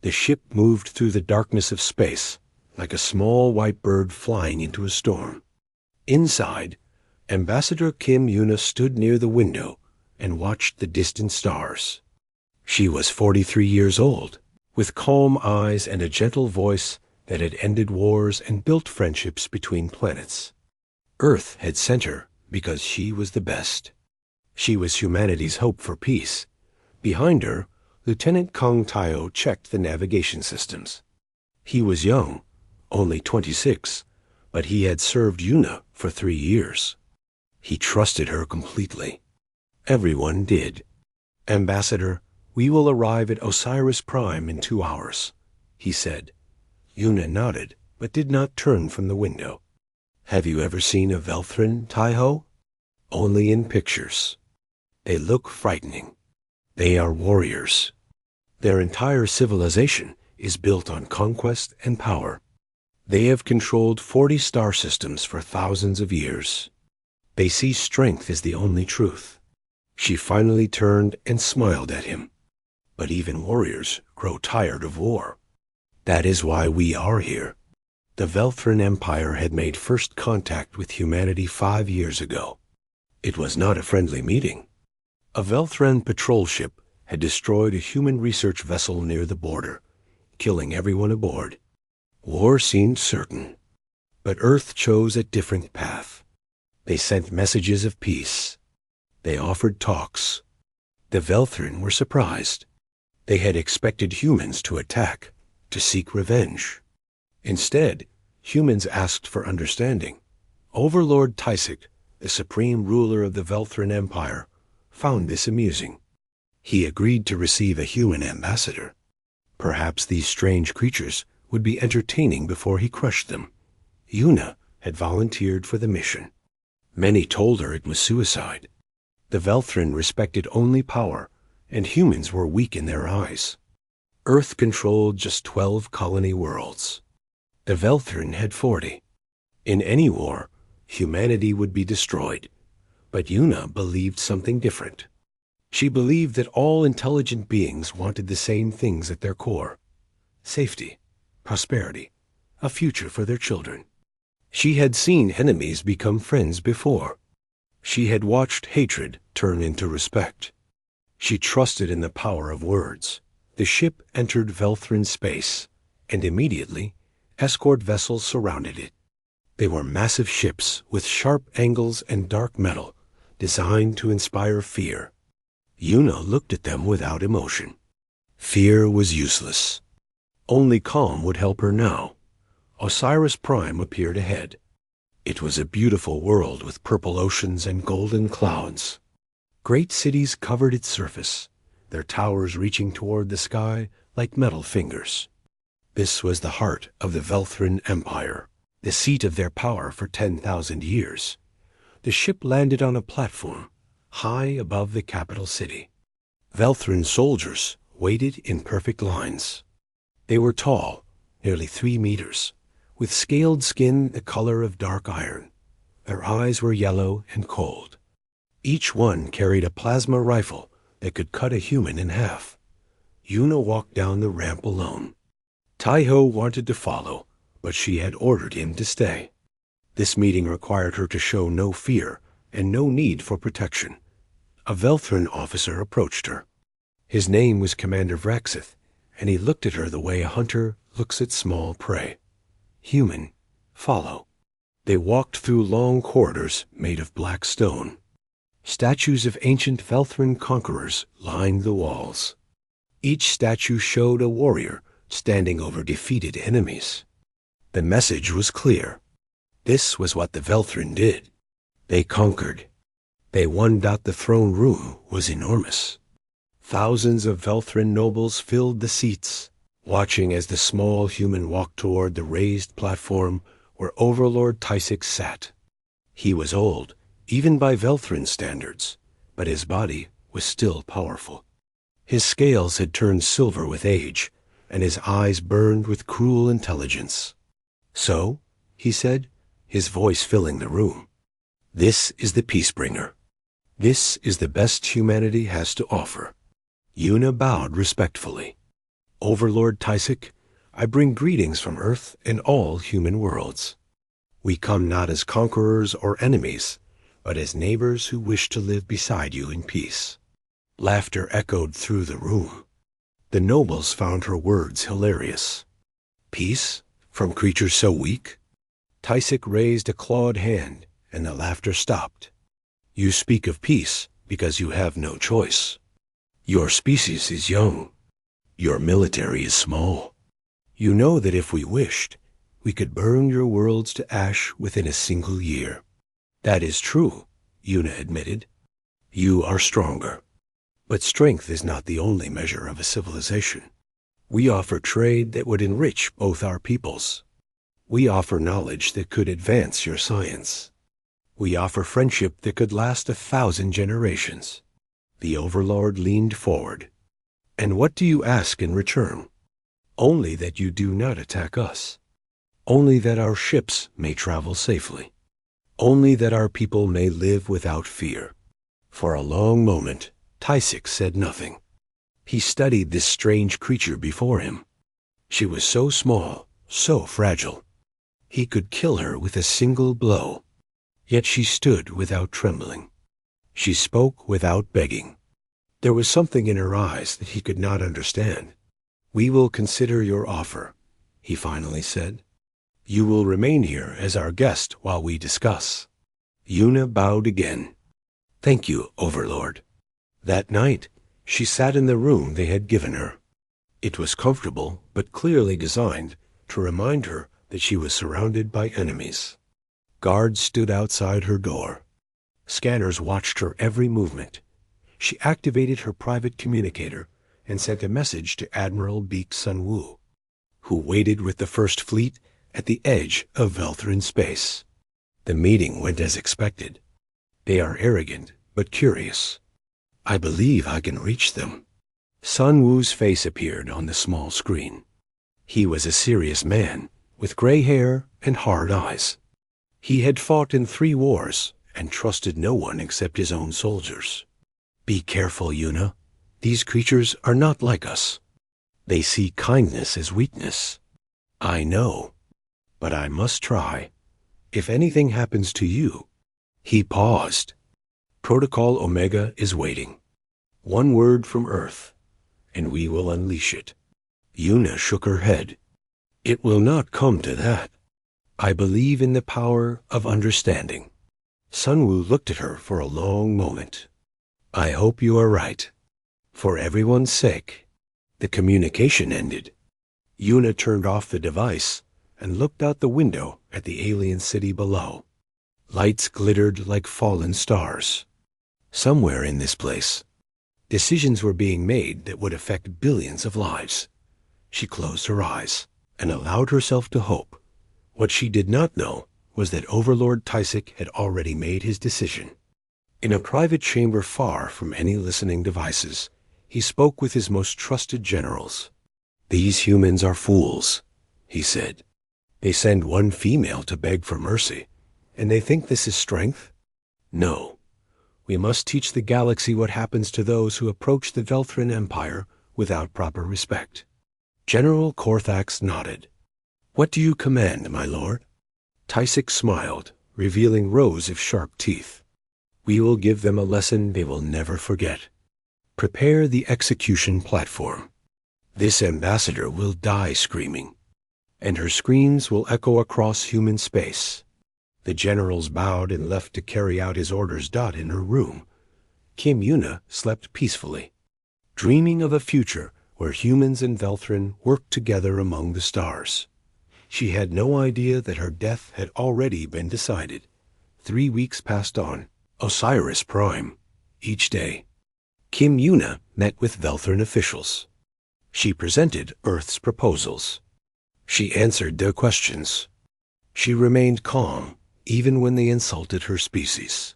The ship moved through the darkness of space, like a small white bird flying into a storm. Inside, Ambassador Kim Yuna stood near the window and watched the distant stars. She was 43 years old, with calm eyes and a gentle voice that had ended wars and built friendships between planets. Earth had sent her because she was the best. She was humanity's hope for peace. Behind her, Lieutenant Kong Tayo checked the navigation systems. He was young, only 26, but he had served Yuna for 3 years. He trusted her completely. Everyone did. "Ambassador, we will arrive at Osiris Prime in 2 hours," he said. Yuna nodded, but did not turn from the window. "Have you ever seen a Velthrin, Taiho?" "Only in pictures. They look frightening. They are warriors. Their entire civilization is built on conquest and power. They have controlled 40 star systems for thousands of years. They see strength as the only truth." She finally turned and smiled at him. "But even warriors grow tired of war. That is why we are here." The Velthrin Empire had made first contact with humanity 5 years ago. It was not a friendly meeting. A Velthrin patrol ship had destroyed a human research vessel near the border, killing everyone aboard. War seemed certain. But Earth chose a different path. They sent messages of peace. They offered talks. The Velthrin were surprised. They had expected humans to attack, to seek revenge. Instead, humans asked for understanding. Overlord Tysic, the supreme ruler of the Velthrin Empire, found this amusing. He agreed to receive a human ambassador. Perhaps these strange creatures would be entertaining before he crushed them. Yuna had volunteered for the mission. Many told her it was suicide. The Velthrin respected only power, and humans were weak in their eyes. Earth controlled just 12 colony worlds. The Velthrin had 40. In any war, humanity would be destroyed. But Yuna believed something different. She believed that all intelligent beings wanted the same things at their core: safety, prosperity, a future for their children. She had seen enemies become friends before. She had watched hatred turn into respect. She trusted in the power of words. The ship entered Velthrin space, and immediately, escort vessels surrounded it. They were massive ships with sharp angles and dark metal, designed to inspire fear. Yuna looked at them without emotion. Fear was useless. Only calm would help her now. Osiris Prime appeared ahead. It was a beautiful world with purple oceans and golden clouds. Great cities covered its surface, their towers reaching toward the sky like metal fingers. This was the heart of the Velthrin Empire, the seat of their power for 10,000 years. The ship landed on a platform, high above the capital city. Velthrin soldiers waited in perfect lines. They were tall, nearly 3 meters, with scaled skin the color of dark iron. Their eyes were yellow and cold. Each one carried a plasma rifle that could cut a human in half. Yuna walked down the ramp alone. Taiho wanted to follow, but she had ordered him to stay. This meeting required her to show no fear and no need for protection. A Velthrin officer approached her. His name was Commander Vraxith, and he looked at her the way a hunter looks at small prey. "Human, follow." They walked through long corridors made of black stone. Statues of ancient Velthrin conquerors lined the walls. Each statue showed a warrior standing over defeated enemies. The message was clear. This was what the Velthrin did. They conquered. They won. The throne room was enormous. Thousands of Velthrin nobles filled the seats, watching as the small human walked toward the raised platform where Overlord Tysic sat. He was old, even by Velthrin standards, but his body was still powerful. His scales had turned silver with age, and his eyes burned with cruel intelligence. "So," he said, his voice filling the room, "this is the Peacebringer. This is the best humanity has to offer." Yuna bowed respectfully. Overlord Tysic, I bring greetings from Earth and all human worlds. We come not as conquerors or enemies, but as neighbors who wish to live beside you in peace. Laughter echoed through the room. The nobles found her words hilarious. Peace? From creatures so weak? Tysic raised a clawed hand, and the laughter stopped. You speak of peace because you have no choice. Your species is young. Your military is small. You know that if we wished, we could burn your worlds to ash within a single year. That is true, Una admitted. You are stronger. But strength is not the only measure of a civilization. We offer trade that would enrich both our peoples. We offer knowledge that could advance your science. We offer friendship that could last 1,000 generations. The Overlord leaned forward. And what do you ask in return? Only that you do not attack us. Only that our ships may travel safely. Only that our people may live without fear. For a long moment, Tysic said nothing. He studied this strange creature before him. She was so small, so fragile. He could kill her with a single blow. Yet she stood without trembling. She spoke without begging. There was something in her eyes that he could not understand. We will consider your offer, he finally said. You will remain here as our guest while we discuss. Una bowed again. Thank you, Overlord. That night, she sat in the room they had given her. It was comfortable, but clearly designed to remind her that she was surrounded by enemies. Guards stood outside her door. Scanners watched her every movement. She activated her private communicator and sent a message to Admiral Beak Sun-Woo, who waited with the First Fleet at the edge of Velthrin space. The meeting went as expected. They are arrogant, but curious. I believe I can reach them. Sun-Woo's face appeared on the small screen. He was a serious man, with gray hair and hard eyes. He had fought in 3 wars and trusted no one except his own soldiers. Be careful, Una. These creatures are not like us. They see kindness as weakness. I know, but I must try. If anything happens to you... He paused. Protocol Omega is waiting. 1 word from Earth, and we will unleash it. Una shook her head. It will not come to that. I believe in the power of understanding. Sun-Woo looked at her for a long moment. I hope you are right. For everyone's sake. The communication ended. Una turned off the device and looked out the window at the alien city below. Lights glittered like fallen stars. Somewhere in this place, decisions were being made that would affect billions of lives. She closed her eyes and allowed herself to hope. What she did not know was that Overlord Tysic had already made his decision. In a private chamber far from any listening devices, he spoke with his most trusted generals. These humans are fools, he said. They send 1 female to beg for mercy, and they think this is strength? No. We must teach the galaxy what happens to those who approach the Velthrin Empire without proper respect. General Korthax nodded. What do you command, my lord? Tysic smiled, revealing rows of sharp teeth. We will give them a lesson they will never forget. Prepare the execution platform. This ambassador will die screaming, and her screams will echo across human space. The generals bowed and left to carry out his orders. In her room, Kim Una slept peacefully, dreaming of a future where humans and Velthrin worked together among the stars. She had no idea that her death had already been decided. 3 weeks passed on, Osiris Prime, each day. Kim Una met with Velthrin officials. She presented Earth's proposals. She answered their questions. She remained calm, even when they insulted her species.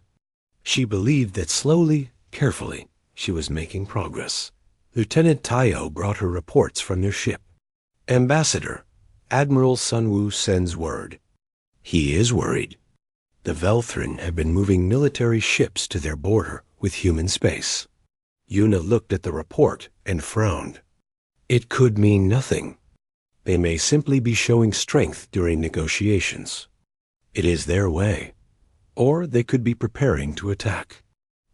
She believed that slowly, carefully, she was making progress. Lieutenant Tayo brought her reports from their ship. Ambassador, Admiral Sun-Woo sends word. He is worried. The Velthrin have been moving military ships to their border with human space. Una looked at the report and frowned. It could mean nothing. They may simply be showing strength during negotiations. It is their way. Or they could be preparing to attack.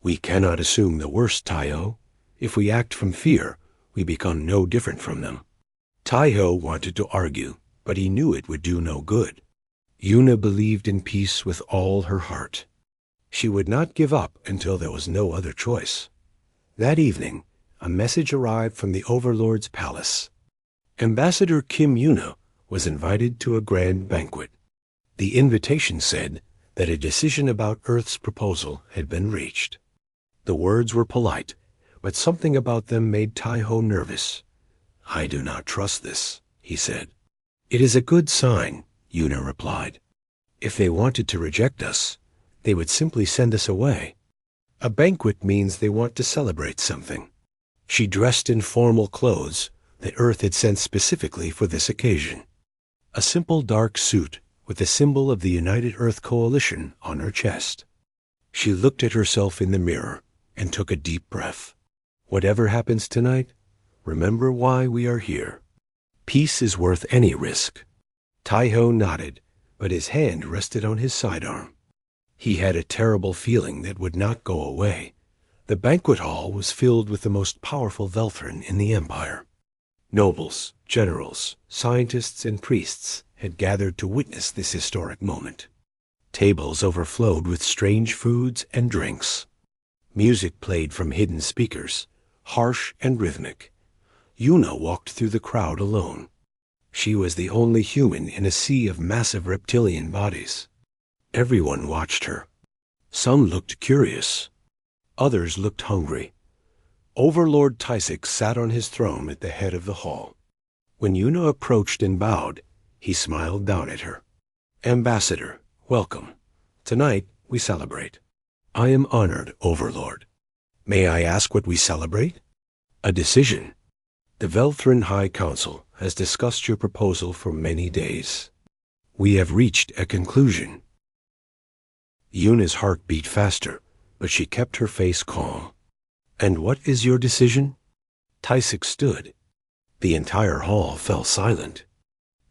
We cannot assume the worst, Taiho. If we act from fear, we become no different from them. Taiho wanted to argue, but he knew it would do no good. Yuna believed in peace with all her heart. She would not give up until there was no other choice. That evening, a message arrived from the Overlord's palace. Ambassador Kim Yuna was invited to a grand banquet. The invitation said that a decision about Earth's proposal had been reached. The words were polite, but something about them made Taiho nervous. "I do not trust this," he said. "It is a good sign," Yuna replied. "If they wanted to reject us, they would simply send us away. A banquet means they want to celebrate something." She dressed in formal clothes that Earth had sent specifically for this occasion. A simple dark suit with the symbol of the United Earth Coalition on her chest. She looked at herself in the mirror and took a deep breath. Whatever happens tonight, remember why we are here. Peace is worth any risk. Taiho nodded, but his hand rested on his sidearm. He had a terrible feeling that would not go away. The banquet hall was filled with the most powerful Velthrin in the Empire. Nobles, generals, scientists, and priests had gathered to witness this historic moment. Tables overflowed with strange foods and drinks. Music played from hidden speakers, harsh and rhythmic. Yuna walked through the crowd alone. She was the only human in a sea of massive reptilian bodies. Everyone watched her. Some looked curious. Others looked hungry. Overlord Tysic sat on his throne at the head of the hall. When Yuna approached and bowed, he smiled down at her. "Ambassador, welcome. Tonight we celebrate." "I am honored, Overlord. May I ask what we celebrate?" "A decision. The Velthrin High Council has discussed your proposal for many days. We have reached a conclusion." Yuna's heart beat faster, but she kept her face calm. "And what is your decision?" Tysic stood. The entire hall fell silent.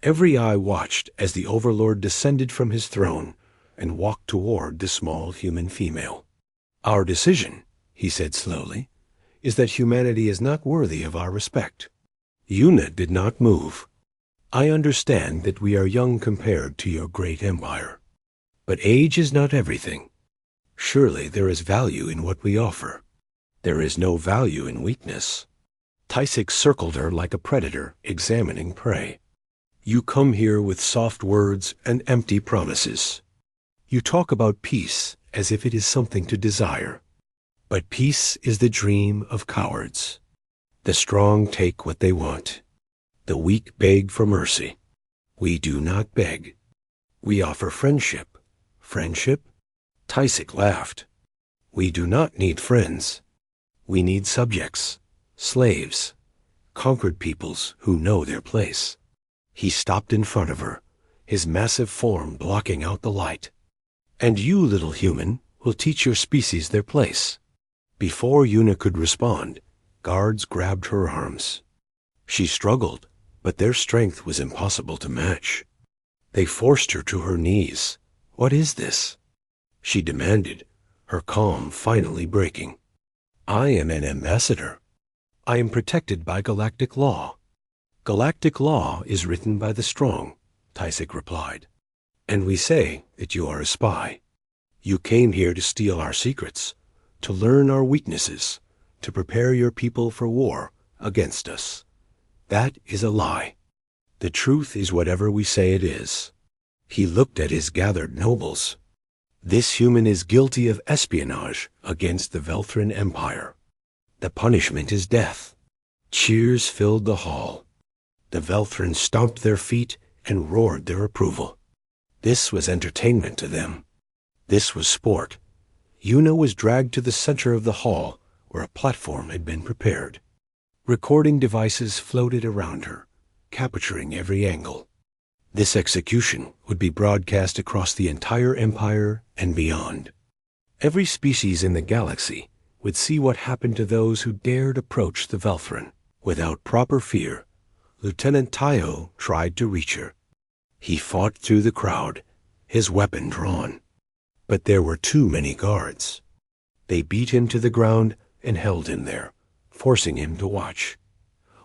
Every eye watched as the Overlord descended from his throne and walked toward the small human female. "Our decision," he said slowly, "is that humanity is not worthy of our respect." Yuna did not move. "I understand that we are young compared to your great empire. But age is not everything. Surely there is value in what we offer. There is no value in weakness." Tysic circled her like a predator examining prey. "You come here with soft words and empty promises. You talk about peace as if it is something to desire. But peace is the dream of cowards. The strong take what they want. The weak beg for mercy. We do not beg. We offer friendship." "Friendship?" Tysic laughed. "We do not need friends. We need subjects, slaves, conquered peoples who know their place." He stopped in front of her, his massive form blocking out the light. "And you, little human, will teach your species their place." Before Yuna could respond, guards grabbed her arms. She struggled, but their strength was impossible to match. They forced her to her knees. "What is this?" she demanded, her calm finally breaking. "I am an ambassador. I am protected by galactic law." "Galactic law is written by the strong," Tysic replied. "And we say that you are a spy. You came here to steal our secrets, to learn our weaknesses, to prepare your people for war against us. That is a lie. The truth is whatever we say it is." He looked at his gathered nobles. "This human is guilty of espionage against the Velthrin Empire. The punishment is death." Cheers filled the hall. The Velthrin stomped their feet and roared their approval. This was entertainment to them. This was sport. Yuna was dragged to the center of the hall, where a platform had been prepared. Recording devices floated around her, capturing every angle. This execution would be broadcast across the entire empire and beyond. Every species in the galaxy would see what happened to those who dared approach the Velthrin, Without proper fear, Lieutenant Tayo tried to reach her. He fought through the crowd, his weapon drawn. But there were too many guards. They beat him to the ground and held him there, forcing him to watch.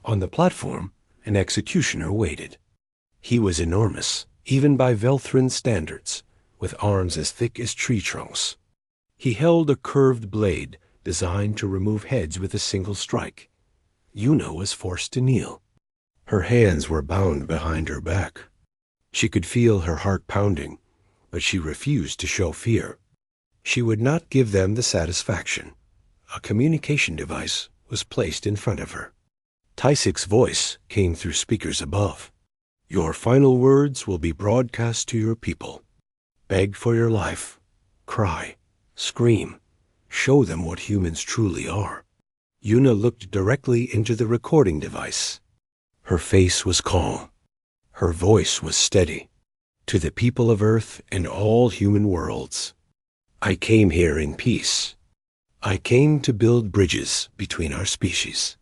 On the platform, an executioner waited. He was enormous, even by Velthran standards, with arms as thick as tree trunks. He held a curved blade designed to remove heads with a single strike. Yuna was forced to kneel. Her hands were bound behind her back. She could feel her heart pounding, but she refused to show fear. She would not give them the satisfaction. A communication device was placed in front of her. Tysik's voice came through speakers above. Your final words will be broadcast to your people. Beg for your life. Cry. Scream. Show them what humans truly are. Yuna looked directly into the recording device. Her face was calm. Her voice was steady. To the people of Earth and all human worlds, I came here in peace. I came to build bridges between our species.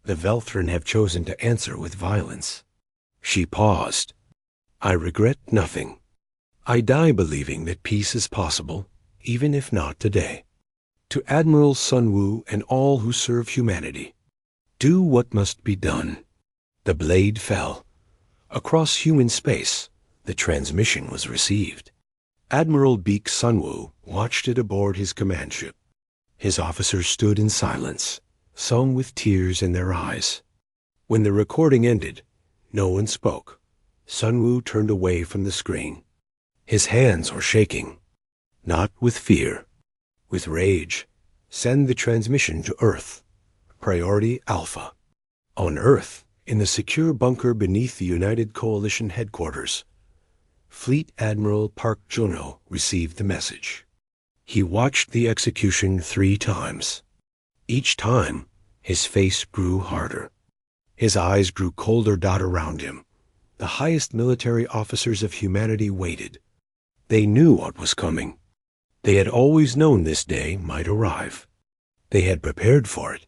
The Velthran have chosen to answer with violence. She paused. I regret nothing. I die believing that peace is possible, even if not today. To Admiral Sunwoo and all who serve humanity, do what must be done. The blade fell. Across human space, the transmission was received. Admiral Beak Sunwoo watched it aboard his command ship. His officers stood in silence, some with tears in their eyes. When the recording ended, no one spoke. Sunwoo turned away from the screen. His hands were shaking. Not with fear, with rage. Send the transmission to Earth. Priority Alpha. On Earth, in the secure bunker beneath the United Coalition headquarters, Fleet Admiral Park Juno received the message. He watched the execution 3 times. Each time, his face grew harder. His eyes grew colder dot around him. The highest military officers of humanity waited. They knew what was coming. They had always known this day might arrive. They had prepared for it.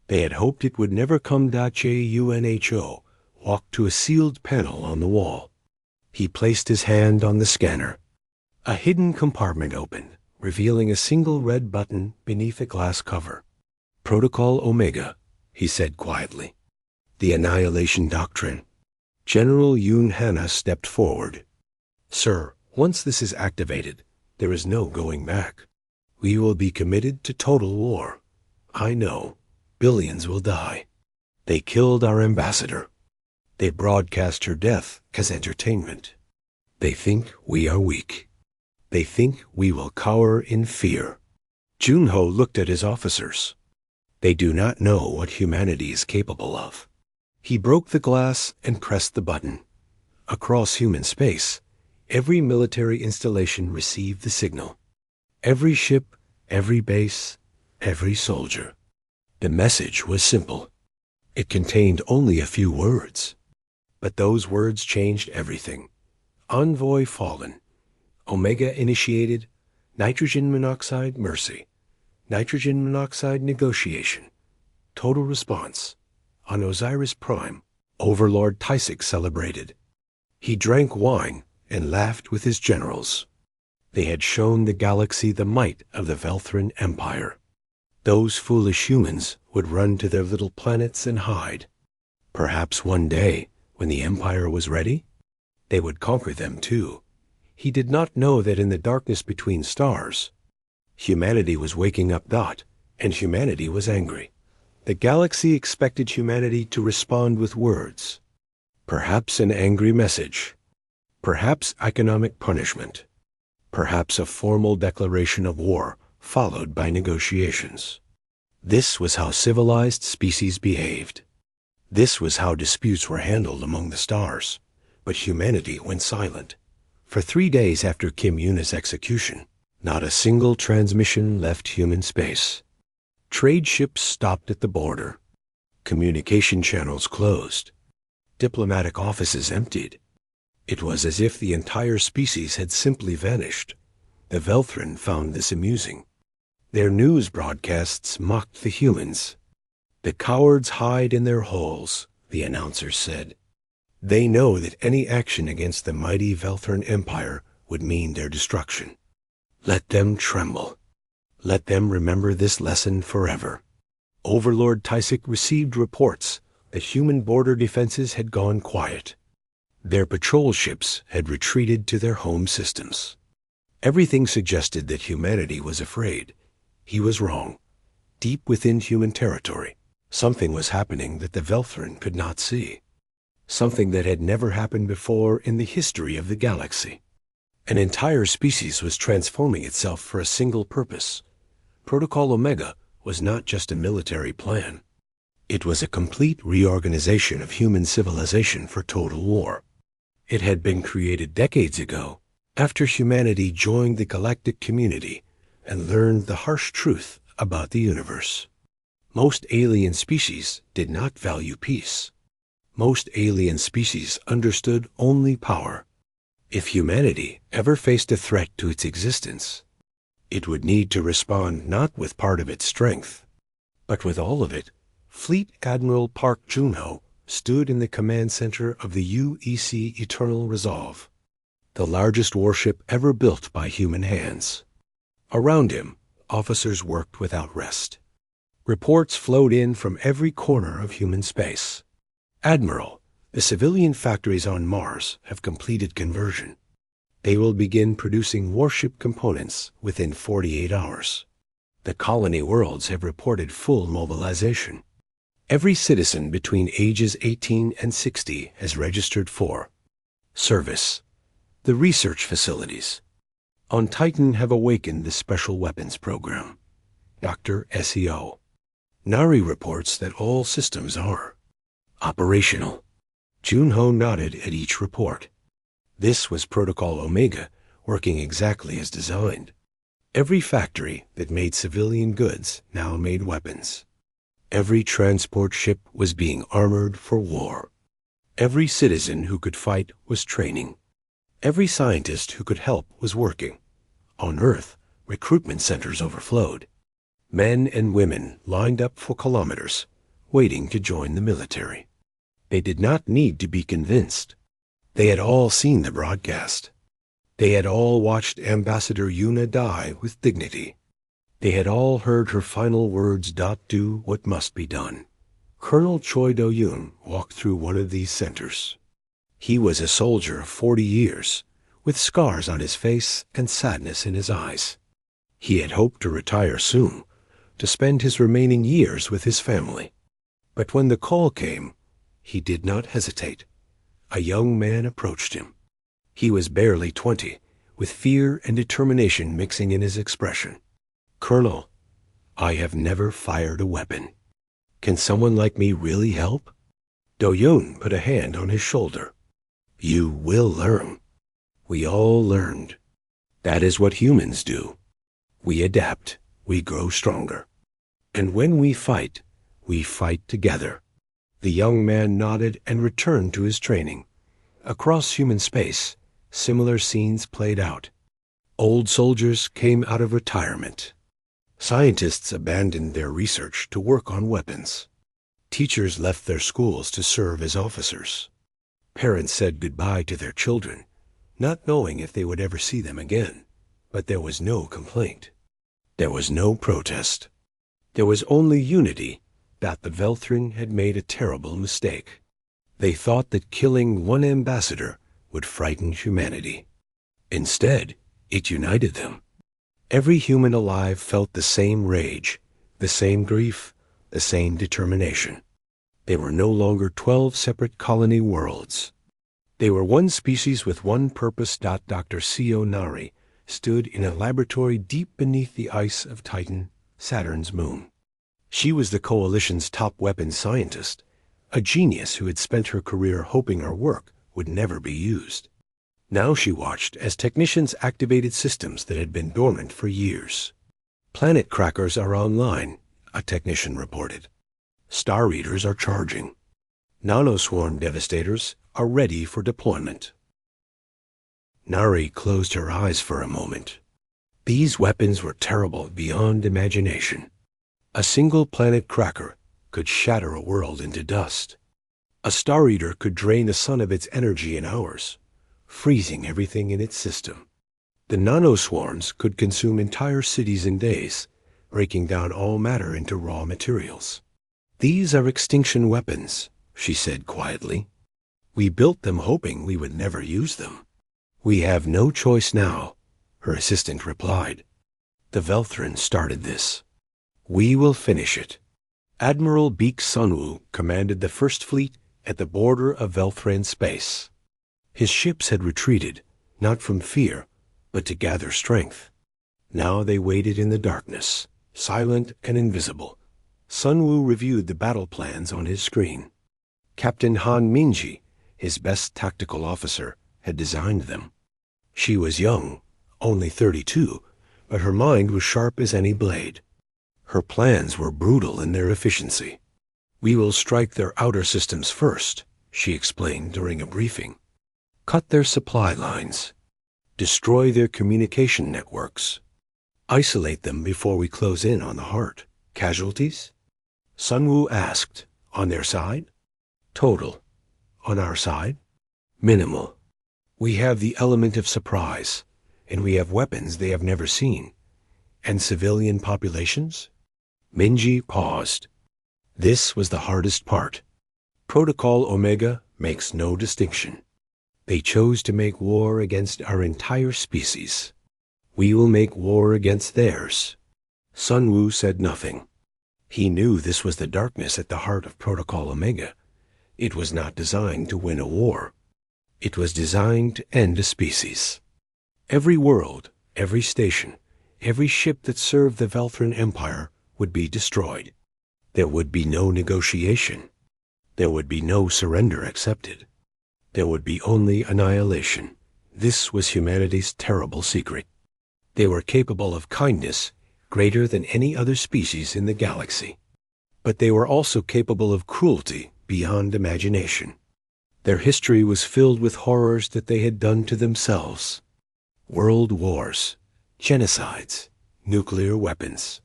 They had hoped it would never come. UNHO walked to a sealed panel on the wall. He placed his hand on the scanner. A hidden compartment opened, revealing a single red button beneath a glass cover. Protocol Omega, he said quietly. The Annihilation Doctrine. General Yoon Hanna stepped forward. Sir, once this is activated, there is no going back. We will be committed to total war. I know. Billions will die. They killed our ambassador. They broadcast her death as entertainment. They think we are weak. They think we will cower in fear. Junho looked at his officers. They do not know what humanity is capable of. He broke the glass and pressed the button. Across human space, every military installation received the signal. Every ship, every base, every soldier. The message was simple. It contained only a few words. But those words changed everything. Envoy fallen. Omega initiated. Nitrogen monoxide mercy. Nitrogen monoxide negotiation. Total response. On Osiris Prime, Overlord Tysik celebrated. He drank wine and laughed with his generals. They had shown the galaxy the might of the Velthran Empire. Those foolish humans would run to their little planets and hide. Perhaps one day, when the Empire was ready, they would conquer them too. He did not know that in the darkness between stars, humanity was waking up. And humanity was angry. The galaxy expected humanity to respond with words. Perhaps an angry message. Perhaps economic punishment. Perhaps a formal declaration of war, followed by negotiations. This was how civilized species behaved. This was how disputes were handled among the stars. But humanity went silent. For 3 days after Kim Yuna's execution, not a single transmission left human space. Trade ships stopped at the border. Communication channels closed. Diplomatic offices emptied. It was as if the entire species had simply vanished. The Velthran found this amusing. Their news broadcasts mocked the humans. "The cowards hide in their holes," the announcer said. "They know that any action against the mighty Velthern Empire would mean their destruction. Let them tremble. Let them remember this lesson forever." Overlord Tysic received reports that human border defenses had gone quiet. Their patrol ships had retreated to their home systems. Everything suggested that humanity was afraid. He was wrong. Deep within human territory, something was happening that the Velthern could not see. Something that had never happened before in the history of the galaxy. An entire species was transforming itself for a single purpose. Protocol Omega was not just a military plan. It was a complete reorganization of human civilization for total war. It had been created decades ago, after humanity joined the galactic community and learned the harsh truth about the universe. Most alien species did not value peace. Most alien species understood only power. If humanity ever faced a threat to its existence, it would need to respond not with part of its strength, but with all of it. Fleet Admiral Park Junho stood in the command center of the UEC Eternal Resolve, the largest warship ever built by human hands. Around him, officers worked without rest. Reports flowed in from every corner of human space. "Admiral, the civilian factories on Mars have completed conversion. They will begin producing warship components within 48 hours. The colony worlds have reported full mobilization. Every citizen between ages 18 and 60 has registered for service. The research facilities on Titan have awakened the Special Weapons Program. Dr. SEO. Nari reports that all systems are operational." Junho nodded at each report. This was Protocol Omega working exactly as designed. Every factory that made civilian goods now made weapons. Every transport ship was being armored for war. Every citizen who could fight was training. Every scientist who could help was working. On Earth, recruitment centers overflowed. Men and women lined up for kilometers, waiting to join the military. They did not need to be convinced. They had all seen the broadcast. They had all watched Ambassador Yuna die with dignity. They had all heard her final words, "Do what must be done." Colonel Choi Do-yoon walked through one of these centers. He was a soldier of 40 years, with scars on his face and sadness in his eyes. He had hoped to retire soon, to spend his remaining years with his family. But when the call came, he did not hesitate. A young man approached him. He was barely 20, with fear and determination mixing in his expression. "Colonel, I have never fired a weapon. Can someone like me really help?" Do-yoon put a hand on his shoulder. "You will learn. We all learned. That is what humans do. We adapt, we grow stronger. And when we fight together." The young man nodded and returned to his training. Across human space, similar scenes played out. Old soldiers came out of retirement. Scientists abandoned their research to work on weapons. Teachers left their schools to serve as officers. Parents said goodbye to their children, not knowing if they would ever see them again. But there was no complaint. There was no protest. There was only unity that the Velthrin had made a terrible mistake. They thought that killing one ambassador would frighten humanity. Instead, it united them. Every human alive felt the same rage, the same grief, the same determination. They were no longer 12 separate colony worlds. They were one species with one purpose. Dr. C.O. Nari stood in a laboratory deep beneath the ice of Titan, Saturn's moon. She was the Coalition's top weapons scientist, a genius who had spent her career hoping her work would never be used. Now she watched as technicians activated systems that had been dormant for years. "Planet crackers are online," a technician reported. "Star readers are charging. Nanoswarm devastators are ready for deployment." Nari closed her eyes for a moment. These weapons were terrible beyond imagination. A single planet cracker could shatter a world into dust. A Star Eater could drain the sun of its energy in hours, freezing everything in its system. The nanoswarms could consume entire cities in days, breaking down all matter into raw materials. "These are extinction weapons," she said quietly. "We built them hoping we would never use them." "We have no choice now," her assistant replied. "The Velthrin started this. We will finish it." Admiral Beek Sunwoo commanded the First Fleet at the border of Velthrin space. His ships had retreated, not from fear, but to gather strength. Now they waited in the darkness, silent and invisible. Sunwoo reviewed the battle plans on his screen. Captain Han Minji, his best tactical officer, had designed them. She was young, only 32, but her mind was sharp as any blade. Her plans were brutal in their efficiency. "We will strike their outer systems first," she explained during a briefing. "Cut their supply lines. Destroy their communication networks. Isolate them before we close in on the heart. Casualties?" Sunwoo asked. "On their side?" "Total. On our side?" "Minimal. We have the element of surprise, and we have weapons they have never seen. And civilian populations?" Minji paused. This was the hardest part. Protocol Omega makes no distinction. They chose to make war against our entire species. We will make war against theirs. Sunwoo said nothing. He knew this was the darkness at the heart of Protocol Omega. It was not designed to win a war. It was designed to end a species. Every world, every station, every ship that served the Velthrin Empire would be destroyed. There would be no negotiation. There would be no surrender accepted. There would be only annihilation. This was humanity's terrible secret. They were capable of kindness greater than any other species in the galaxy. But they were also capable of cruelty beyond imagination. Their history was filled with horrors that they had done to themselves. World wars, genocides, nuclear weapons.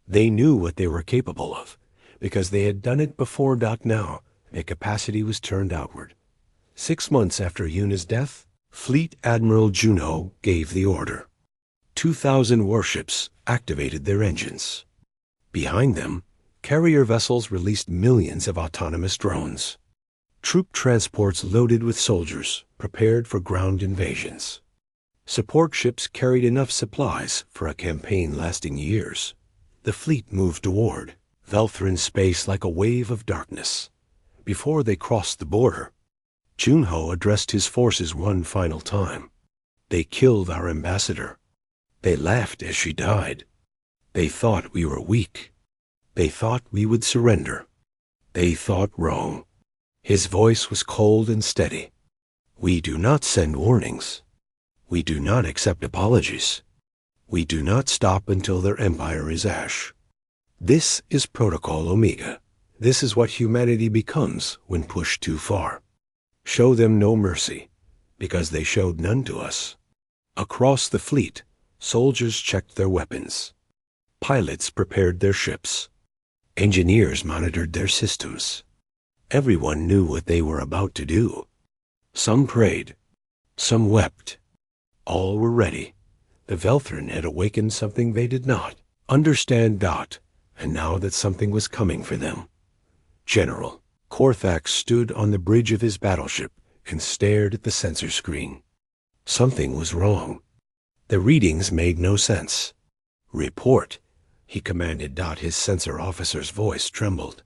They knew what they were capable of, because they had done it before. Now, their capacity was turned outward. 6 months after Yuna's death, Fleet Admiral Juno gave the order. 2,000 warships activated their engines. Behind them, carrier vessels released millions of autonomous drones. Troop transports loaded with soldiers, prepared for ground invasions. Support ships carried enough supplies for a campaign lasting years. The fleet moved toward Velthrin space like a wave of darkness. Before they crossed the border, Junho addressed his forces one final time. "They killed our ambassador. They laughed as she died. They thought we were weak. They thought we would surrender. They thought wrong." His voice was cold and steady. "We do not send warnings. We do not accept apologies. We do not stop until their empire is ash. This is Protocol Omega. This is what humanity becomes when pushed too far. Show them no mercy, because they showed none to us." Across the fleet, soldiers checked their weapons. Pilots prepared their ships. Engineers monitored their systems. Everyone knew what they were about to do. Some prayed. Some wept. All were ready. The Velthrin had awakened something they did not understand. And now that something was coming for them. General Korthax stood on the bridge of his battleship and stared at the sensor screen. Something was wrong. The readings made no sense. "Report," he commanded. His sensor officer's voice trembled.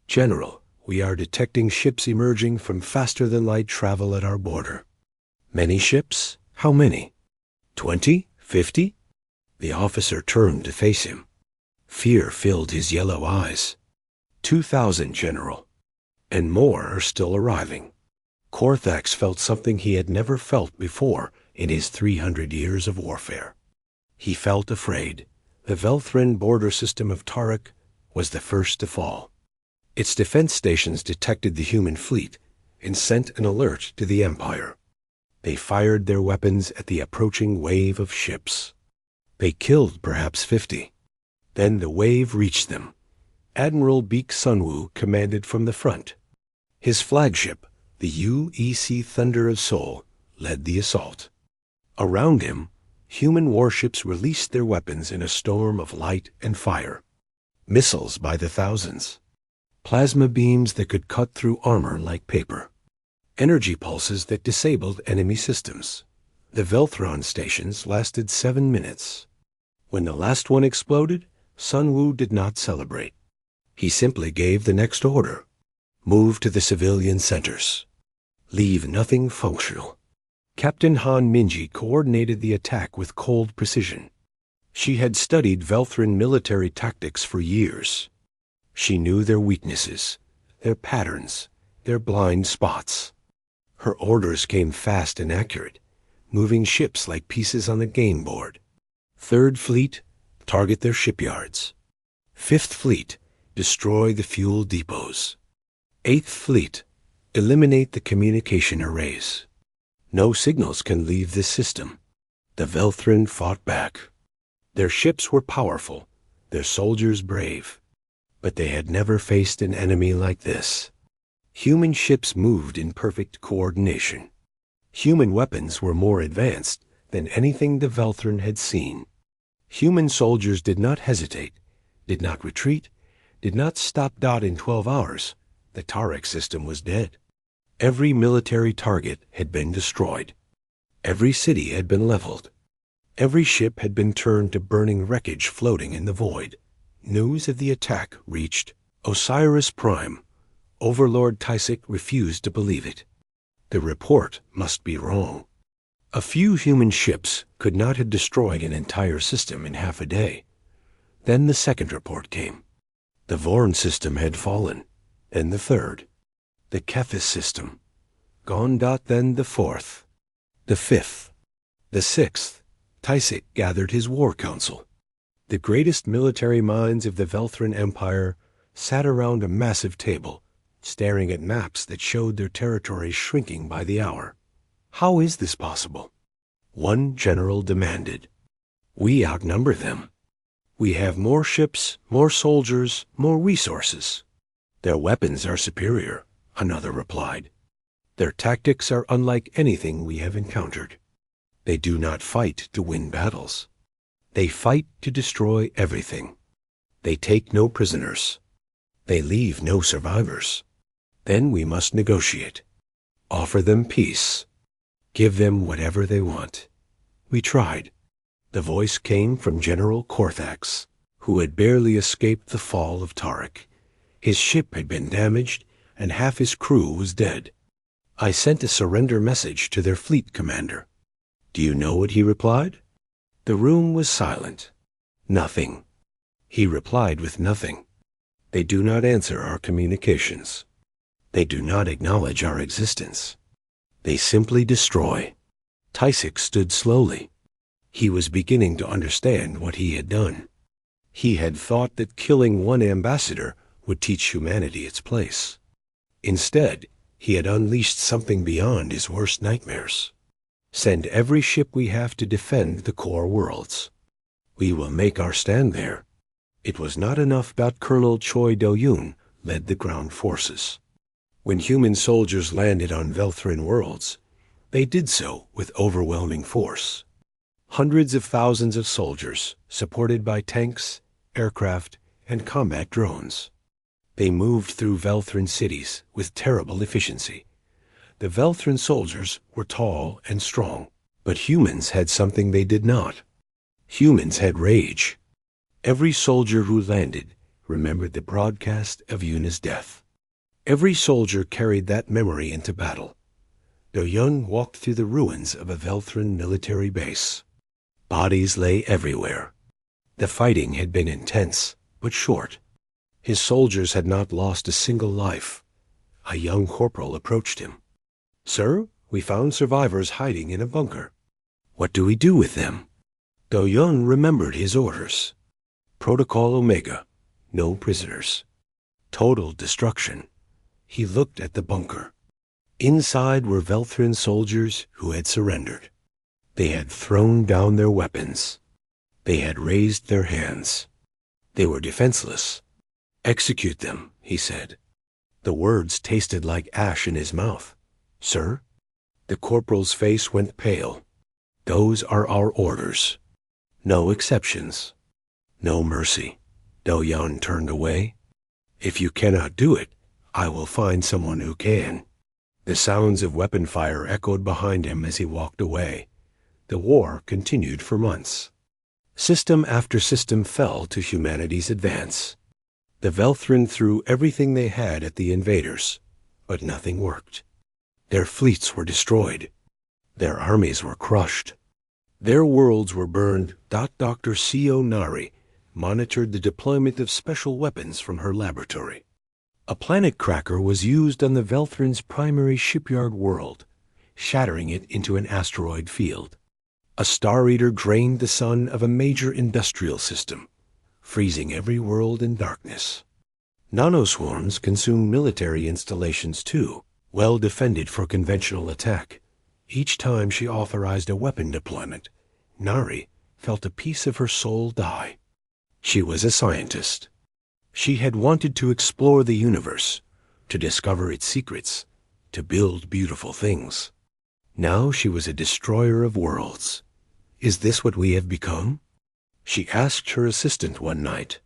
"General, we are detecting ships emerging from faster-than-light travel at our border." "Many ships? How many? 20? 50? The officer turned to face him. Fear filled his yellow eyes. 2,000, General. And more are still arriving." Korthax felt something he had never felt before in his 300 years of warfare. He felt afraid. The Velthrin border system of Tarik was the first to fall. Its defense stations detected the human fleet and sent an alert to the Empire. They fired their weapons at the approaching wave of ships. They killed perhaps 50. Then the wave reached them, Admiral Beek Sunwoo commanded from the front. His flagship, the UEC Thunder of Seoul, led the assault. Around him, human warships released their weapons in a storm of light and fire. Missiles by the thousands. Plasma beams that could cut through armor like paper. Energy pulses that disabled enemy systems. The Velthron stations lasted 7 minutes. When the last one exploded, Sunwoo did not celebrate. He simply gave the next order. Move to the civilian centers. Leave nothing functional. Captain Han Minji coordinated the attack with cold precision. She had studied Velthran military tactics for years. She knew their weaknesses, their patterns, their blind spots. Her orders came fast and accurate, moving ships like pieces on a game board. Third Fleet, target their shipyards. Fifth Fleet, destroy the fuel depots. Eighth Fleet, eliminate the communication arrays. No signals can leave this system. The Velthran fought back. Their ships were powerful, their soldiers brave. But they had never faced an enemy like this. Human ships moved in perfect coordination. Human weapons were more advanced than anything the Velthran had seen. Human soldiers did not hesitate, did not retreat, did not stop dot in 12 hours. The Tariq system was dead. Every military target had been destroyed. Every city had been leveled. Every ship had been turned to burning wreckage floating in the void. News of the attack reached Osiris Prime. Overlord Tysic refused to believe it. The report must be wrong. A few human ships could not have destroyed an entire system in half a day. Then the second report came. The Vorn system had fallen, and the third. The Kephis system. Gone. Then the fourth. The fifth. The sixth. Tysic gathered his war council. The greatest military minds of the Velthran Empire sat around a massive table, staring at maps that showed their territories shrinking by the hour. How is this possible? One general demanded. We outnumber them. We have more ships, more soldiers, more resources. Their weapons are superior, another replied. Their tactics are unlike anything we have encountered. They do not fight to win battles. They fight to destroy everything. They take no prisoners. They leave no survivors. Then we must negotiate. Offer them peace. Give them whatever they want. We tried. The voice came from General Korthax, who had barely escaped the fall of Tariq. His ship had been damaged, and half his crew was dead. I sent a surrender message to their fleet commander. Do you know what he replied? The room was silent. Nothing. He replied with nothing. They do not answer our communications. They do not acknowledge our existence. They simply destroy. Tysic stood slowly. He was beginning to understand what he had done. He had thought that killing one ambassador would teach humanity its place. Instead, he had unleashed something beyond his worst nightmares. Send every ship we have to defend the core worlds. We will make our stand there. It was not enough that Colonel Choi Do-yoon led the ground forces. When human soldiers landed on Velthran worlds, they did so with overwhelming force. Hundreds of thousands of soldiers, supported by tanks, aircraft, and combat drones. They moved through Velthran cities with terrible efficiency. The Velthran soldiers were tall and strong, but humans had something they did not. Humans had rage. Every soldier who landed remembered the broadcast of Yuna's death. Every soldier carried that memory into battle. Do-young walked through the ruins of a Velthran military base. Bodies lay everywhere. The fighting had been intense, but short. His soldiers had not lost a single life. A young corporal approached him. Sir, we found survivors hiding in a bunker. What do we do with them? Do-young remembered his orders. Protocol Omega. No prisoners. Total destruction. He looked at the bunker. Inside were Velthran soldiers who had surrendered. They had thrown down their weapons. They had raised their hands. They were defenseless. "Execute them," he said. The words tasted like ash in his mouth. "Sir?" The corporal's face went pale. "Those are our orders. No exceptions. No mercy." Do Yan turned away. "If you cannot do it, I will find someone who can." The sounds of weapon fire echoed behind him as he walked away. The war continued for months. System after system fell to humanity's advance. The Velthrin threw everything they had at the invaders, but nothing worked. Their fleets were destroyed. Their armies were crushed. Their worlds were burned. Dr. C.O. Nari monitored the deployment of special weapons from her laboratory. A planet cracker was used on the Velthrin's primary shipyard world, shattering it into an asteroid field. A Star Eater drained the sun of a major industrial system, freezing every world in darkness. Nanoswarms consumed military installations too, well defended for conventional attack. Each time she authorized a weapon deployment, Nari felt a piece of her soul die. She was a scientist. She had wanted to explore the universe, to discover its secrets, to build beautiful things. Now she was a destroyer of worlds. "Is this what we have become?" She asked her assistant one night.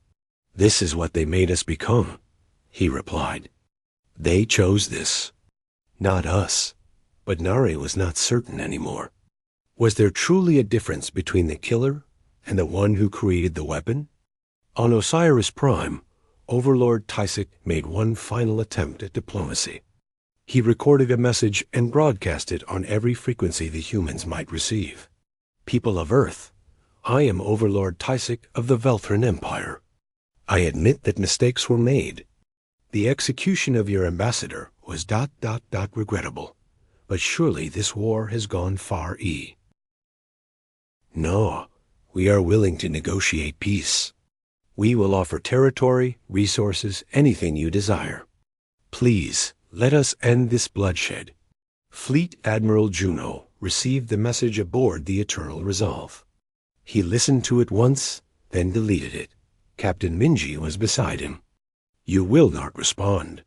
"This is what they made us become," he replied. "They chose this, not us." But Nari was not certain anymore. Was there truly a difference between the killer and the one who created the weapon? On Osiris Prime, Overlord Tysic made one final attempt at diplomacy. He recorded a message and broadcast it on every frequency the humans might receive. "People of Earth, I am Overlord Tysic of the Velthrin Empire. I admit that mistakes were made. The execution of your ambassador was ... regrettable. But surely this war has gone far. No, we are willing to negotiate peace. We will offer territory, resources, anything you desire. Please, let us end this bloodshed." Fleet Admiral Juno received the message aboard the Eternal Resolve. He listened to it once, then deleted it. Captain Minji was beside him. "You will not respond."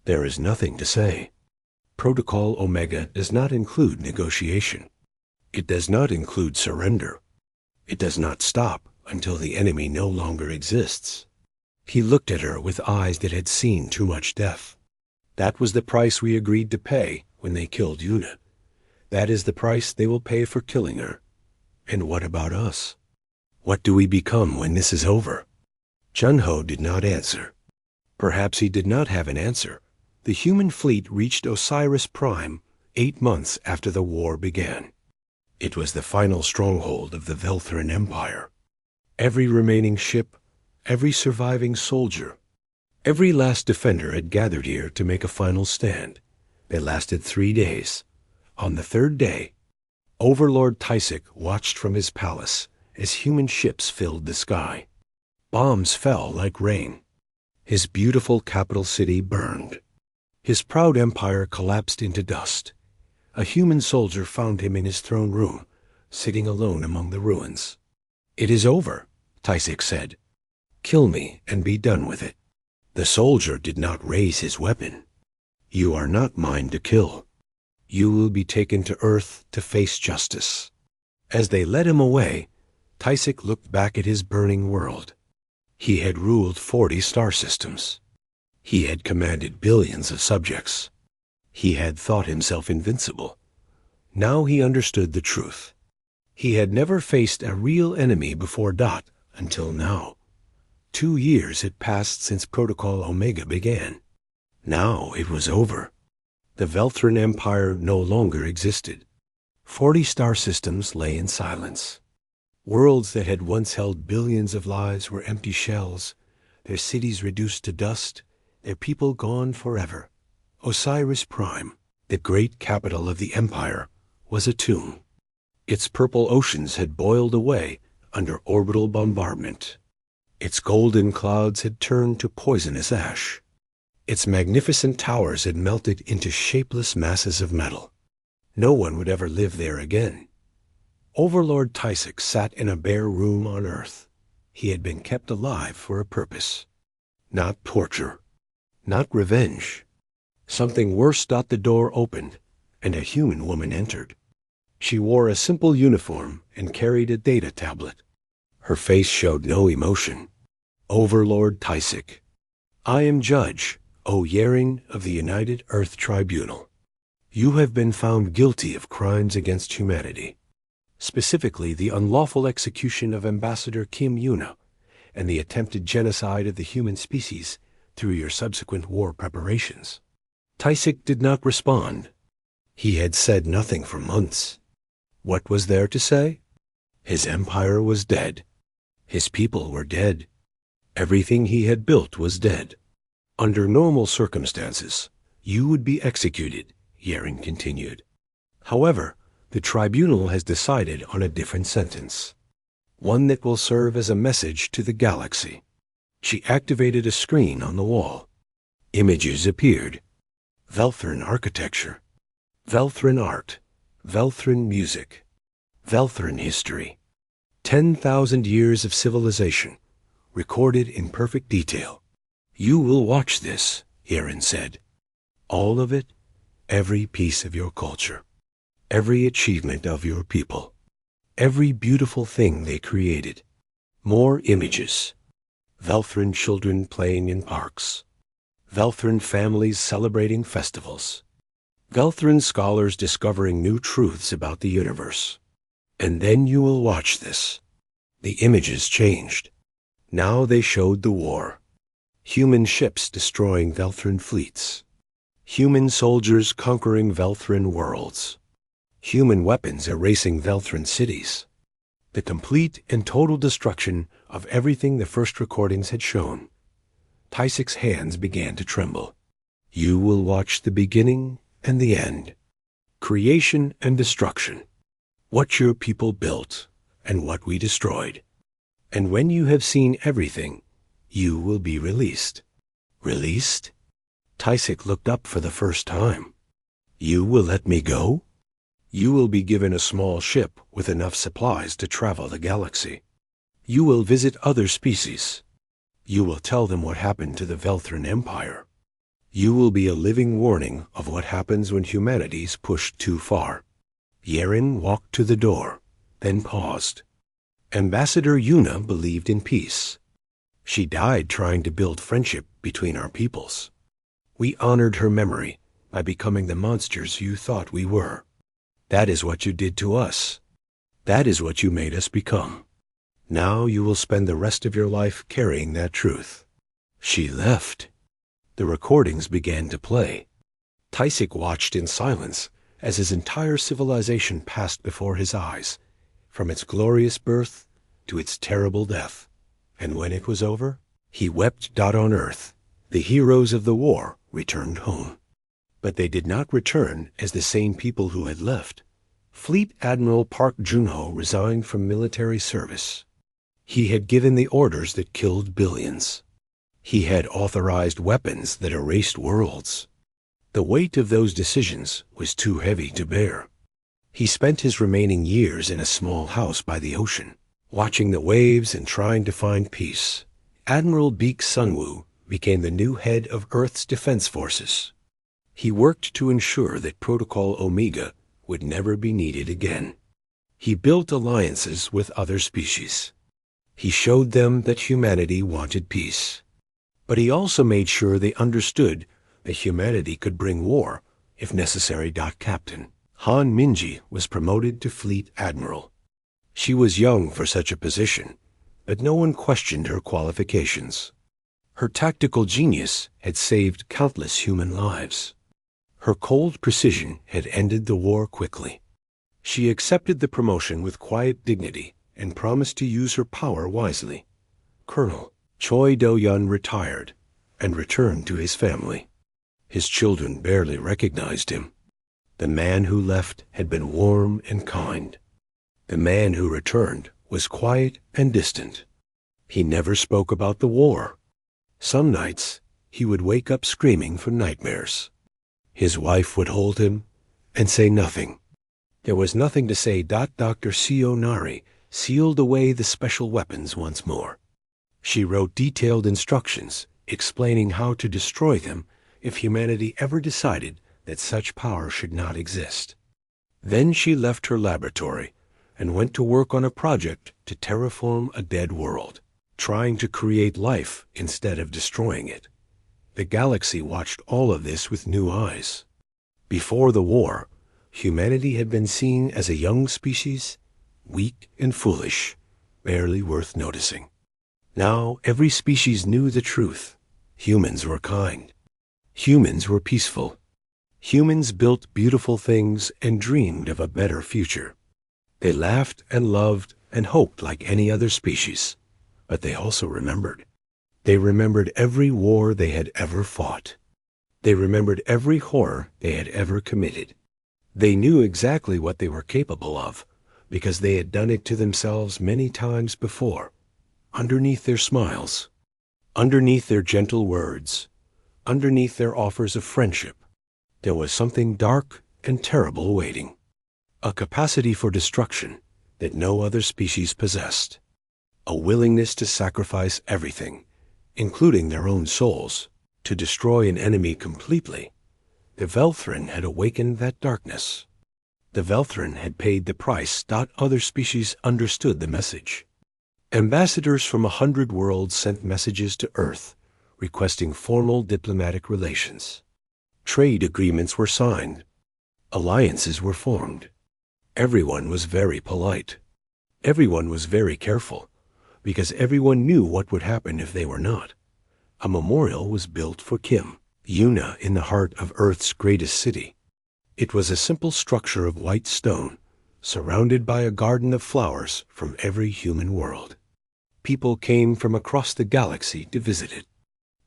"There is nothing to say. Protocol Omega does not include negotiation. It does not include surrender. It does not stop until the enemy no longer exists." He looked at her with eyes that had seen too much death. "That was the price we agreed to pay when they killed Yuna. That is the price they will pay for killing her. And what about us? What do we become when this is over?" Chun-Ho did not answer. Perhaps he did not have an answer. The human fleet reached Osiris Prime 8 months after the war began. It was the final stronghold of the Velthrin Empire. Every remaining ship, every surviving soldier, every last defender had gathered here to make a final stand. They lasted 3 days. On the 3rd day, Overlord Tysic watched from his palace as human ships filled the sky. Bombs fell like rain. His beautiful capital city burned. His proud empire collapsed into dust. A human soldier found him in his throne room, sitting alone among the ruins. "It is over," Tysic said. "Kill me and be done with it." The soldier did not raise his weapon. "You are not mine to kill. You will be taken to Earth to face justice." As they led him away, Tysic looked back at his burning world. He had ruled 40 star systems. He had commanded billions of subjects. He had thought himself invincible. Now he understood the truth. He had never faced a real enemy before until now. 2 years had passed since Protocol Omega began. Now it was over. The Velthrin Empire no longer existed. 40 star systems lay in silence. Worlds that had once held billions of lives were empty shells, their cities reduced to dust, their people gone forever. Osiris Prime, the great capital of the empire, was a tomb. Its purple oceans had boiled away under orbital bombardment. Its golden clouds had turned to poisonous ash. Its magnificent towers had melted into shapeless masses of metal. No one would ever live there again. Overlord Tysic sat in a bare room on Earth. He had been kept alive for a purpose. not torture, not revenge. Something worse. The door opened, and a human woman entered. She wore a simple uniform and carried a data tablet. Her face showed no emotion. Overlord Tysic. I am Judge, O Yering of the United Earth Tribunal. You have been found guilty of crimes against humanity, specifically the unlawful execution of Ambassador Kim Yuna and the attempted genocide of the human species through your subsequent war preparations. Tysic did not respond. He had said nothing for months. What was there to say? His empire was dead. His people were dead. Everything he had built was dead. Under normal circumstances, you would be executed, Yering continued. However, the tribunal has decided on a different sentence, one that will serve as a message to the galaxy. She activated a screen on the wall. Images appeared. Velthran architecture, Velthran art, Velthran music, Velthran history. 10,000 years of civilization, recorded in perfect detail. You will watch this, Yering said. All of it, every piece of your culture, every achievement of your people, every beautiful thing they created. More images. Velthran children playing in parks. Velthran families celebrating festivals. Velthran scholars discovering new truths about the universe. And then you will watch this. The images changed. Now they showed the war. Human ships destroying Velthran fleets. Human soldiers conquering Velthran worlds. Human weapons erasing Velthran cities. The complete and total destruction of everything the first recordings had shown. Tysic's hands began to tremble. You will watch the beginning and the end. Creation and destruction. What your people built and what we destroyed. And when you have seen everything, you will be released. Released? Tysic looked up for the first time. You will let me go? You will be given a small ship with enough supplies to travel the galaxy. You will visit other species. You will tell them what happened to the Velthran Empire. You will be a living warning of what happens when humanity's pushed too far. Yering walked to the door, then paused. Ambassador Yuna believed in peace. She died trying to build friendship between our peoples. We honored her memory by becoming the monsters you thought we were. That is what you did to us. That is what you made us become. Now you will spend the rest of your life carrying that truth. She left. The recordings began to play. Tysic watched in silence as his entire civilization passed before his eyes, from its glorious birth to its terrible death. And when it was over, he wept. On Earth, the heroes of the war returned home. But they did not return as the same people who had left. Fleet Admiral Park Junho resigned from military service. He had given the orders that killed billions. He had authorized weapons that erased worlds. The weight of those decisions was too heavy to bear. He spent his remaining years in a small house by the ocean, watching the waves and trying to find peace. Admiral Beek Sunwoo became the new head of Earth's defense forces. He worked to ensure that Protocol Omega would never be needed again. He built alliances with other species. He showed them that humanity wanted peace. But he also made sure they understood that humanity could bring war, if necessary. Captain Han Minji was promoted to Fleet Admiral. She was young for such a position, but no one questioned her qualifications. Her tactical genius had saved countless human lives. Her cold precision had ended the war quickly. She accepted the promotion with quiet dignity and promised to use her power wisely. Colonel Choi Do-yun retired and returned to his family. His children barely recognized him. The man who left had been warm and kind. The man who returned was quiet and distant. He never spoke about the war. Some nights he would wake up screaming for nightmares. His wife would hold him and say nothing. There was nothing to say. Dr. Sionari sealed away the special weapons once more. She wrote detailed instructions explaining how to destroy them if humanity ever decided that such power should not exist. Then she left her laboratory and went to work on a project to terraform a dead world, trying to create life instead of destroying it. The galaxy watched all of this with new eyes. Before the war, humanity had been seen as a young species, weak and foolish, barely worth noticing. Now every species knew the truth. Humans were kind. Humans were peaceful. Humans built beautiful things and dreamed of a better future. They laughed and loved and hoped like any other species, but they also remembered. They remembered every war they had ever fought. They remembered every horror they had ever committed. They knew exactly what they were capable of, because they had done it to themselves many times before. Underneath their smiles, underneath their gentle words, underneath their offers of friendship, there was something dark and terrible waiting. A capacity for destruction that no other species possessed. A willingness to sacrifice everything, including their own souls, to destroy an enemy completely. The Velthrin had awakened that darkness. The Velthrin had paid the price. Other species understood the message. Ambassadors from 100 worlds sent messages to Earth, requesting formal diplomatic relations. Trade agreements were signed. Alliances were formed. Everyone was very polite. Everyone was very careful, because everyone knew what would happen if they were not. A memorial was built for Kim, Yuna, in the heart of Earth's greatest city. It was a simple structure of white stone, surrounded by a garden of flowers from every human world. People came from across the galaxy to visit it.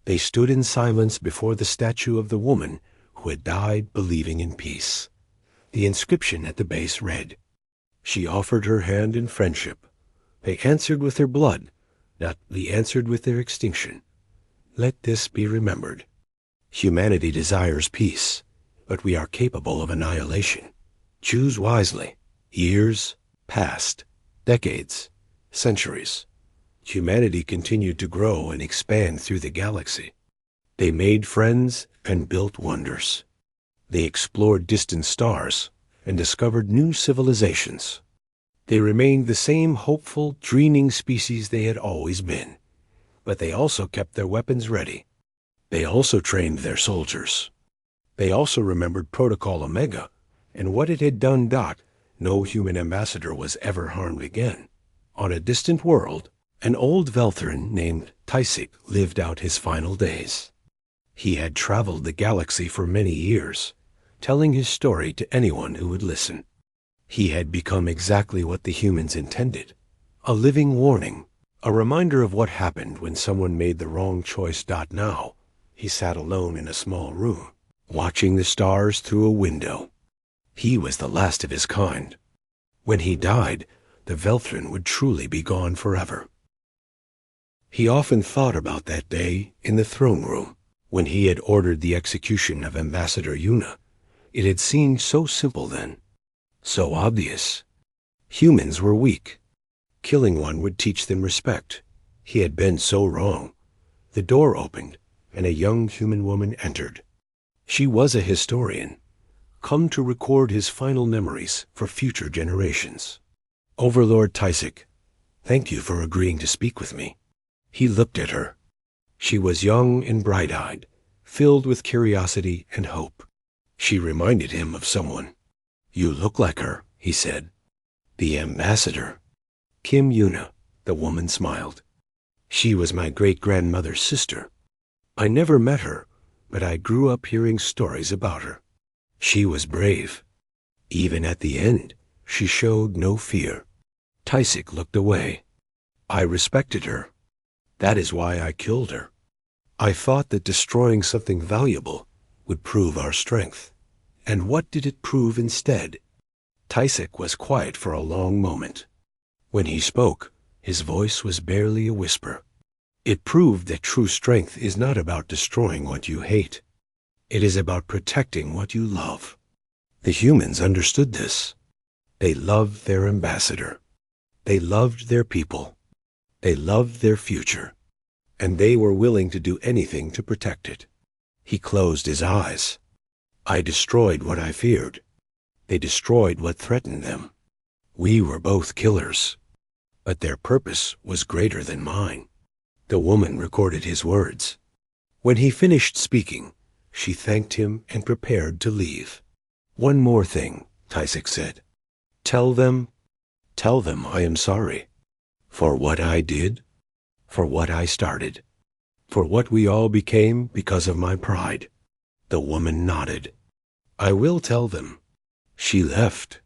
They stood in silence before the statue of the woman who had died believing in peace. The inscription at the base read, "She offered her hand in friendship. They answered with their blood, not we answered with their extinction. Let this be remembered. Humanity desires peace, but we are capable of annihilation. Choose wisely. Years passed, decades, centuries. Humanity continued to grow and expand through the galaxy. They made friends and built wonders. They explored distant stars and discovered new civilizations. They remained the same hopeful, dreaming species they had always been, but they also kept their weapons ready. They also trained their soldiers. They also remembered Protocol Omega and what it had done. No human ambassador was ever harmed again. On a distant world, an old Velthrin named Tysic lived out his final days. He had traveled the galaxy for many years, telling his story to anyone who would listen. He had become exactly what the humans intended, a living warning, a reminder of what happened when someone made the wrong choice. Now, he sat alone in a small room, watching the stars through a window. He was the last of his kind. When he died, the Velthrin would truly be gone forever. He often thought about that day in the throne room, when he had ordered the execution of Ambassador Yuna. It had seemed so simple then, so obvious. Humans were weak. Killing one would teach them respect. He had been so wrong. The door opened, and a young human woman entered. She was a historian, come to record his final memories for future generations. Overlord Tysic, thank you for agreeing to speak with me. He looked at her. She was young and bright-eyed, filled with curiosity and hope. She reminded him of someone. You look like her, he said. The ambassador. Kim Yuna, the woman smiled. She was my great-grandmother's sister. I never met her, but I grew up hearing stories about her. She was brave. Even at the end, she showed no fear. Tysic looked away. I respected her. That is why I killed her. I thought that destroying something valuable would prove our strength. And what did it prove instead? Tysic was quiet for a long moment. When he spoke, his voice was barely a whisper. It proved that true strength is not about destroying what you hate. It is about protecting what you love. The humans understood this. They loved their ambassador. They loved their people. They loved their future. and they were willing to do anything to protect it. He closed his eyes. I destroyed what I feared. They destroyed what threatened them. We were both killers, but their purpose was greater than mine. The woman recorded his words. When he finished speaking, she thanked him and prepared to leave. One more thing, Tysic said. Tell them I am sorry. For what I did, for what I started, for what we all became because of my pride. The woman nodded. I will tell them. She left.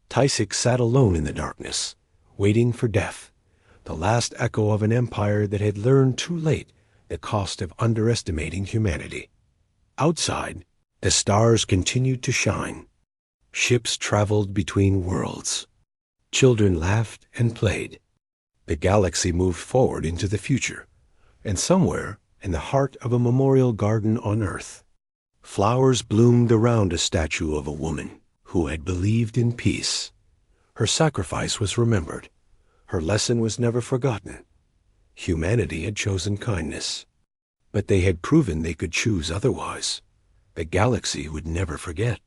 Tysic sat alone in the darkness, waiting for death, the last echo of an empire that had learned too late the cost of underestimating humanity. Outside, the stars continued to shine. Ships traveled between worlds. Children laughed and played. The galaxy moved forward into the future, and somewhere in the heart of a memorial garden on Earth, flowers bloomed around a statue of a woman who had believed in peace. Her sacrifice was remembered. Her lesson was never forgotten. Humanity had chosen kindness, but they had proven they could choose otherwise. The galaxy would never forget.